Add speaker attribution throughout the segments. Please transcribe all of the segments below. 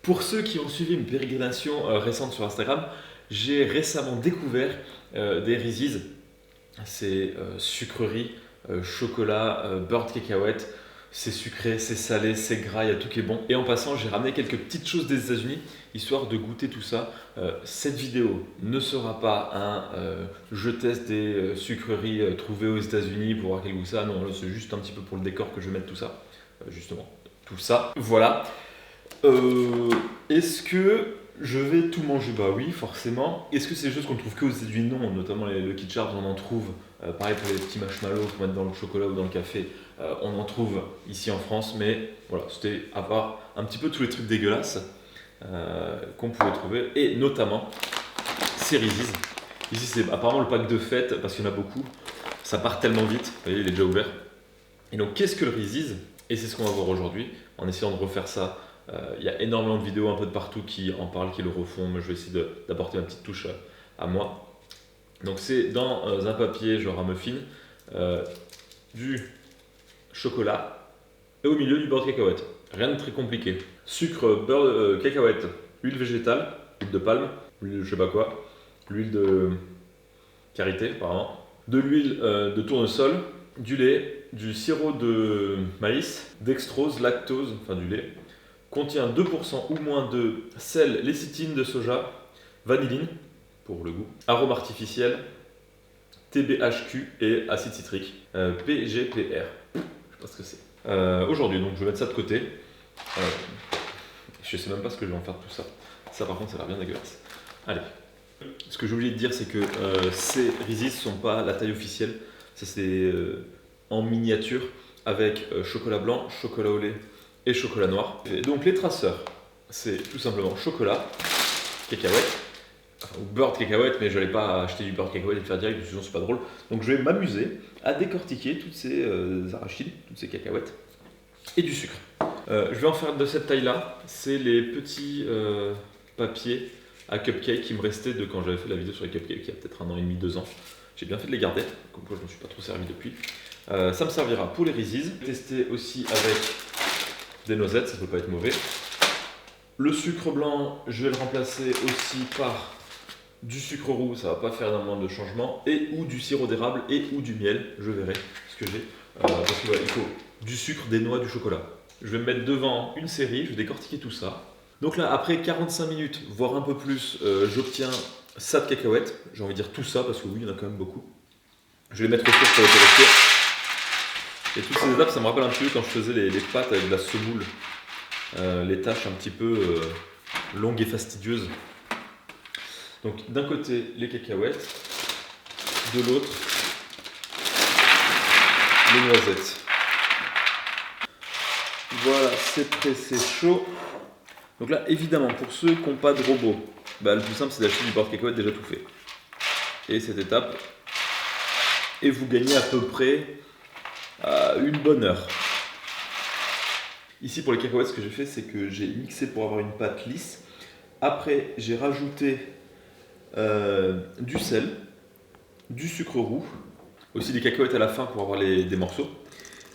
Speaker 1: Pour ceux qui ont suivi une pérégrination récente sur Instagram, j'ai récemment découvert des Reese's. C'est sucreries, chocolat, beurre de cacahuète. C'est sucré, c'est salé, c'est gras, il y a tout qui est bon. Et en passant, j'ai ramené quelques petites choses des États-Unis, histoire de goûter tout ça. Cette vidéo ne sera pas un je teste des sucreries trouvées aux États-Unis pour voir quel goût ça. Non, là, c'est juste un petit peu pour le décor que je vais mettre tout ça. Justement, tout ça. Voilà. Est-ce que je vais tout manger? Bah oui, forcément. Est-ce que c'est des choses qu'on trouve que aux États-Unis? Non, notamment les Lucky Charms, on en trouve. Pareil pour les petits marshmallows pour mettre dans le chocolat ou dans le café, on en trouve ici en France. Mais voilà, c'était à voir un petit peu tous les trucs dégueulasses qu'on pouvait trouver. Et notamment, ces Reese's. Ici, c'est apparemment le pack de fête parce qu'il y en a beaucoup. Ça part tellement vite. Vous voyez, il est déjà ouvert. Et donc, qu'est-ce que le Reese's? Et c'est ce qu'on va voir aujourd'hui, en essayant de refaire ça. Il y a énormément de vidéos un peu de partout qui en parlent, qui le refont, mais je vais essayer d'apporter ma petite touche à moi. Donc c'est dans un papier genre un muffin, du chocolat et au milieu du beurre de cacahuète. Rien de très compliqué. Sucre, beurre, cacahuète, huile végétale, huile de palme, huile de je sais pas quoi, l'huile de karité apparemment, de l'huile de tournesol, du lait, du sirop de maïs, dextrose, lactose, enfin du lait, contient 2% ou moins de sel, lécithine de soja, vanilline pour le goût, arôme artificiel, TBHQ et acide citrique, PGPR. Je sais pas ce que c'est. Aujourd'hui, donc je vais mettre ça de côté. Je sais même pas ce que je vais en faire de tout ça. Ça par contre, ça a l'air bien dégueulasse. Allez. Ce que j'ai oublié de dire, c'est que ces Reese's sont pas la taille officielle. Ça c'est en miniature avec chocolat blanc, chocolat au lait et chocolat noir. Et donc les traceurs, c'est tout simplement chocolat, cacahuète, ou beurre de cacahuète, mais je n'allais pas acheter du beurre de cacahuète et le faire direct, sinon c'est pas drôle. Donc je vais m'amuser à décortiquer toutes ces arachides, toutes ces cacahuètes et du sucre. Je vais en faire de cette taille-là. C'est les petits papiers à cupcake qui me restaient de quand j'avais fait la vidéo sur les cupcakes il y a peut-être 1 an et demi, 2 ans. J'ai bien fait de les garder, comme quoi je ne me suis pas trop servi depuis. Ça me servira pour les Reese's. Tester aussi avec des noisettes, ça ne peut pas être mauvais. Le sucre blanc, je vais le remplacer aussi par du sucre roux, ça va pas faire énormément de changement, et ou du sirop d'érable et ou du miel, je verrai ce que j'ai. Parce que voilà, il faut du sucre, des noix, du chocolat. Je vais me mettre devant une série, je vais décortiquer tout ça. Donc là, après 45 minutes, voire un peu plus, j'obtiens ça de cacahuètes. J'ai envie de dire tout ça, parce que oui, il y en a quand même beaucoup. Je vais les mettre au four pour les faire rester. Et toutes ces étapes, ça me rappelle un petit peu quand je faisais les pâtes avec de la semoule. Les tâches un petit peu longues et fastidieuses. Donc d'un côté les cacahuètes, de l'autre les noisettes. Voilà, c'est prêt, c'est chaud. Donc là, évidemment, pour ceux qui n'ont pas de robot, le plus simple c'est d'acheter du beurre de cacahuète déjà tout fait. Et cette étape, et vous gagnez à peu près une bonne heure. Ici pour les cacahuètes, ce que j'ai fait, c'est que j'ai mixé pour avoir une pâte lisse. Après, j'ai rajouté du sel, du sucre roux, aussi des cacahuètes à la fin pour avoir des morceaux.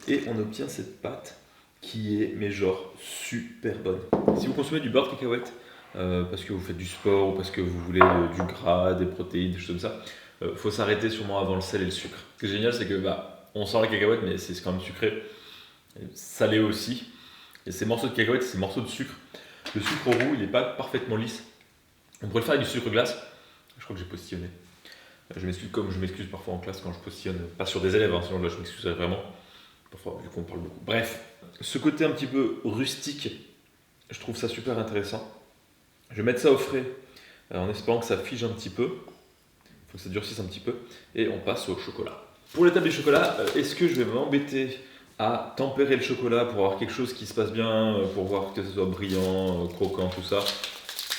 Speaker 1: Et on obtient cette pâte qui est, mais genre, super bonne. Si vous consommez du beurre de cacahuète, parce que vous faites du sport ou parce que vous voulez du gras, des protéines, des choses comme ça, faut s'arrêter sûrement avant le sel et le sucre. Ce qui est génial, c'est que on sent la cacahuète, mais c'est quand même sucré, salé aussi. Et ces morceaux de cacahuète, ces morceaux de sucre, le sucre roux, il n'est pas parfaitement lisse. On pourrait le faire avec du sucre glace. Je crois que j'ai postillonné. Je m'excuse comme je m'excuse parfois en classe quand je postillonne, pas sur des élèves, sinon là je m'excuserais vraiment. Parfois, vu qu'on parle beaucoup. Bref, ce côté un petit peu rustique, je trouve ça super intéressant. Je vais mettre ça au frais en espérant que ça fige un petit peu. Il faut que ça durcisse un petit peu. Et on passe au chocolat. Pour l'étape du chocolat, est-ce que je vais m'embêter à tempérer le chocolat pour avoir quelque chose qui se passe bien, pour voir que ce soit brillant, croquant, tout ça?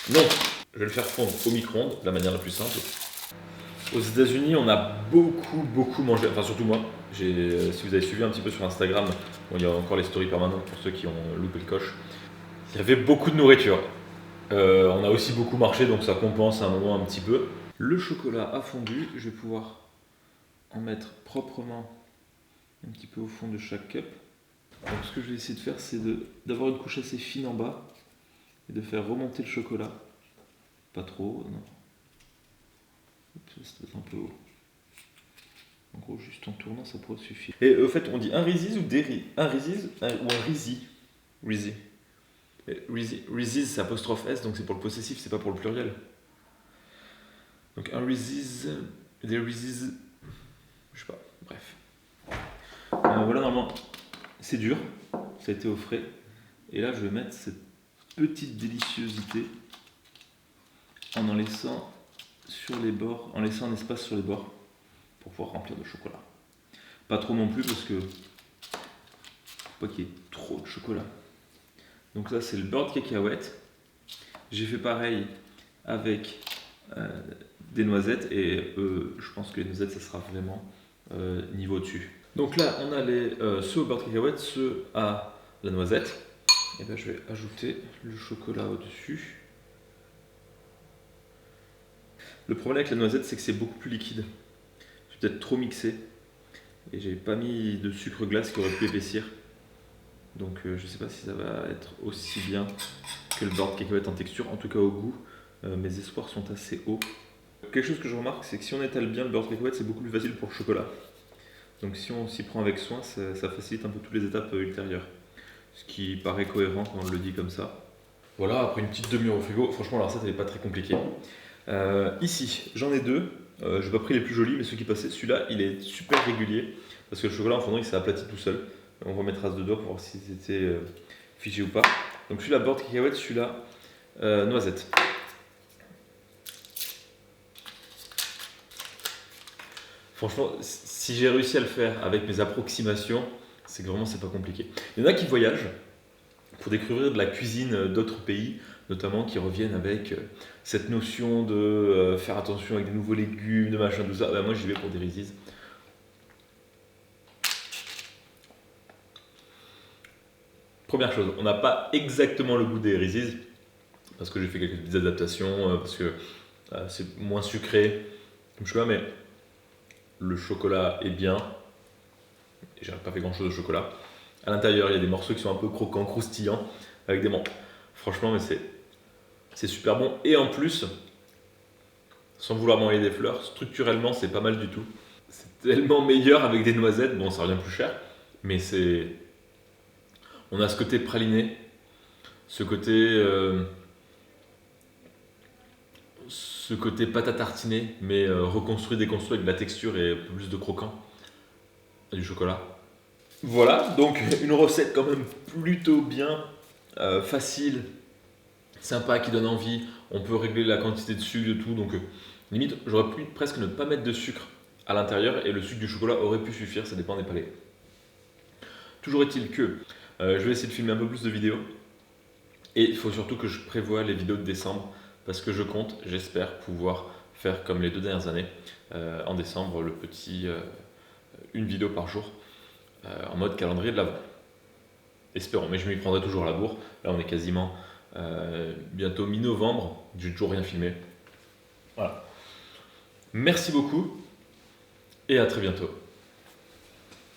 Speaker 1: Non, je vais le faire fondre au micro-ondes, de la manière la plus simple. Aux États-Unis, on a beaucoup mangé, enfin surtout moi. Si vous avez suivi un petit peu sur Instagram, il y a encore les stories permanentes pour ceux qui ont loupé le coche. Il y avait beaucoup de nourriture. On a aussi beaucoup marché, donc ça compense à un moment un petit peu. Le chocolat a fondu, je vais pouvoir en mettre proprement un petit peu au fond de chaque cup. Donc ce que je vais essayer de faire, c'est d'avoir une couche assez fine en bas et de faire remonter le chocolat. Pas trop, non. C'est peut-être un peu haut. En gros, juste en tournant, ça pourrait suffire. Et au fait, on dit un Reese's ou des Reese's? Un Reese's ou un Reezy? Reezy. Reese's, c'est apostrophe S, donc c'est pour le possessif, c'est pas pour le pluriel. Donc un Reese's, des Reese's, je sais pas, bref. Voilà, normalement, c'est dur, ça a été au frais. Et là, je vais mettre cette petite déliciosité en laissant sur les bords, en laissant un espace sur les bords pour pouvoir remplir de chocolat. Pas trop non plus parce que faut pas qu'il y ait trop de chocolat. Donc là, c'est le beurre de cacahuète. J'ai fait pareil avec des noisettes et je pense que les noisettes, ça sera vraiment niveau au-dessus. Donc là, on a ceux au beurre de cacahuète, ceux à la noisette. Et là, je vais ajouter le chocolat au-dessus. Le problème avec la noisette, c'est que c'est beaucoup plus liquide. J'ai peut-être trop mixé et j'ai pas mis de sucre glace qui aurait pu épaissir. Donc je sais pas si ça va être aussi bien que le beurre de cacahuète en texture, en tout cas au goût. Mes espoirs sont assez hauts. Quelque chose que je remarque, c'est que si on étale bien le beurre de cacahuète, c'est beaucoup plus facile pour le chocolat. Donc si on s'y prend avec soin, ça facilite un peu toutes les étapes ultérieures. Ce qui paraît cohérent quand on le dit comme ça. Voilà, après une petite demi-heure au frigo, franchement la recette elle n'est pas très compliquée. Ici, j'en ai deux. Je n'ai pas pris les plus jolis, mais ceux qui passaient. Celui-là, il est super régulier parce que le chocolat en fondant, il s'est aplati tout seul. On va mettre trace de doigts pour voir si c'était figé ou pas. Donc celui-là, beurre de cacahuète, celui-là, noisette. Franchement, si j'ai réussi à le faire avec mes approximations, c'est que vraiment c'est pas compliqué. Il y en a qui voyagent pour découvrir de la cuisine d'autres pays, notamment qui reviennent avec cette notion de faire attention avec des nouveaux légumes, de machin, tout ça. Ben, moi j'y vais pour des Reese's. Première chose, on n'a pas exactement le goût des Reese's, parce que j'ai fait quelques petites adaptations, parce que c'est moins sucré, comme je sais pas, mais le chocolat est bien. Et j'ai pas fait grand chose de chocolat. À l'intérieur, il y a des morceaux qui sont un peu croquants, croustillants, avec des menthes. Franchement, mais c'est super bon. Et en plus, sans vouloir m'envoyer des fleurs, structurellement, c'est pas mal du tout. C'est tellement meilleur avec des noisettes. Bon, ça revient plus cher, mais c'est. On a ce côté praliné, ce côté pâte à tartiner, mais reconstruit, déconstruit avec de la texture et un peu plus de croquant. Et du chocolat. Voilà, donc une recette quand même plutôt bien, facile, sympa, qui donne envie. On peut régler la quantité de sucre, de tout. Donc limite, j'aurais pu presque ne pas mettre de sucre à l'intérieur et le sucre du chocolat aurait pu suffire, ça dépend des palais. Toujours est-il que je vais essayer de filmer un peu plus de vidéos. Et il faut surtout que je prévoie les vidéos de décembre parce que je compte, j'espère, pouvoir faire comme les 2 dernières années, en décembre, une vidéo par jour en mode calendrier de l'Avent. Espérons, mais je m'y prendrai toujours à la bourre. Là, on est quasiment bientôt mi-novembre, j'ai toujours rien filmé. Voilà. Merci beaucoup et à très bientôt.